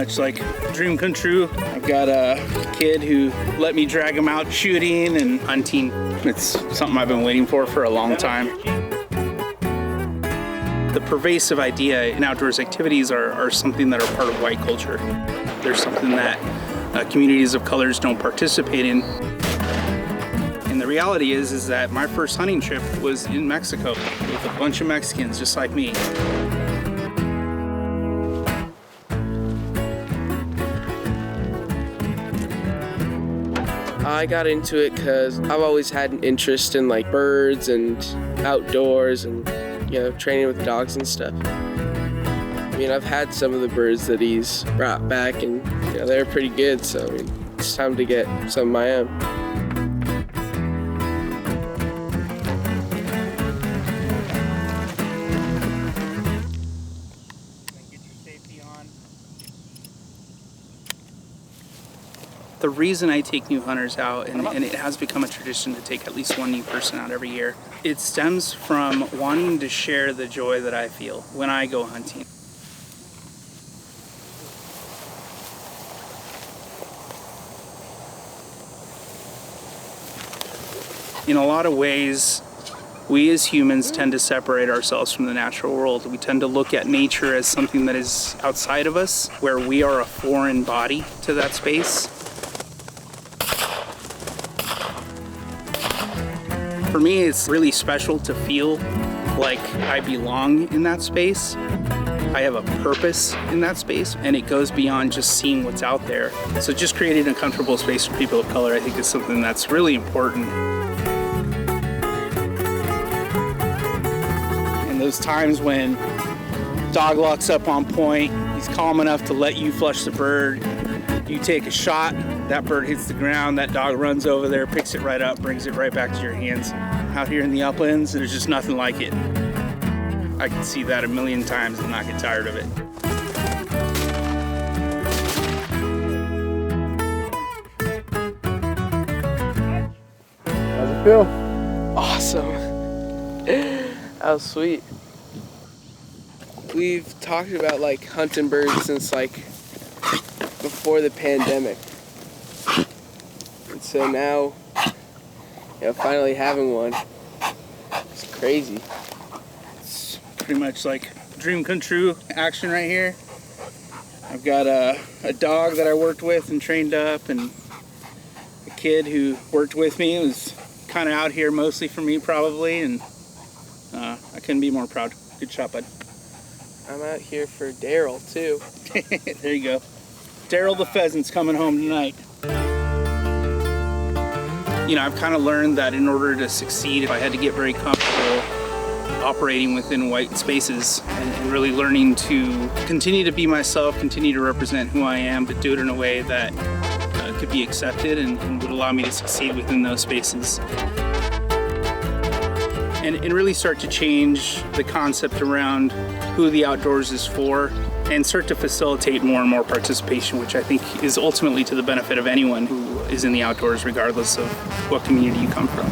much like a dream come true. I've got a kid who let me drag him out shooting and hunting. It's something I've been waiting for a long time. The pervasive idea in outdoors activities are something that are part of white culture. They're something that communities of colors don't participate in. And the reality is that my first hunting trip was in Mexico with a bunch of Mexicans just like me. I got into it because I've always had an interest in like birds and outdoors and, you know, training with dogs and stuff. I mean, I've had some of the birds that he's brought back and, you know, they're pretty good, so I mean, it's time to get some of my own. The reason I take new hunters out, and it has become a tradition to take at least one new person out every year, it stems from wanting to share the joy that I feel when I go hunting. In a lot of ways, we as humans tend to separate ourselves from the natural world. We tend to look at nature as something that is outside of us, where we are a foreign body to that space. For me, it's really special to feel like I belong in that space. I have a purpose in that space, and it goes beyond just seeing what's out there. So just creating a comfortable space for people of color, I think, is something that's really important. And those times when dog luck's up on point, he's calm enough to let you flush the bird, you take a shot, that bird hits the ground, that dog runs over there, picks it right up, brings it right back to your hands. Out here in the uplands, there's just nothing like it. I can see that a million times and not get tired of it. How's it feel? Awesome. That was sweet. We've talked about like hunting birds since like before the pandemic. And so now, you know, finally having one, it's crazy. It's pretty much like dream come true action right here. I've got a dog that I worked with and trained up, and a kid who worked with me. It was kind of out here mostly for me probably, and I couldn't be more proud. Good shot, bud. I'm out here for Daryl too. There you go. Daryl the pheasant's coming home tonight. You know, I've kind of learned that in order to succeed, I had to get very comfortable operating within white spaces and really learning to continue to be myself, continue to represent who I am, but do it in a way that could be accepted and would allow me to succeed within those spaces. And really start to change the concept around who the outdoors is for, and start to facilitate more and more participation, which I think is ultimately to the benefit of anyone who is in the outdoors, regardless of what community you come from.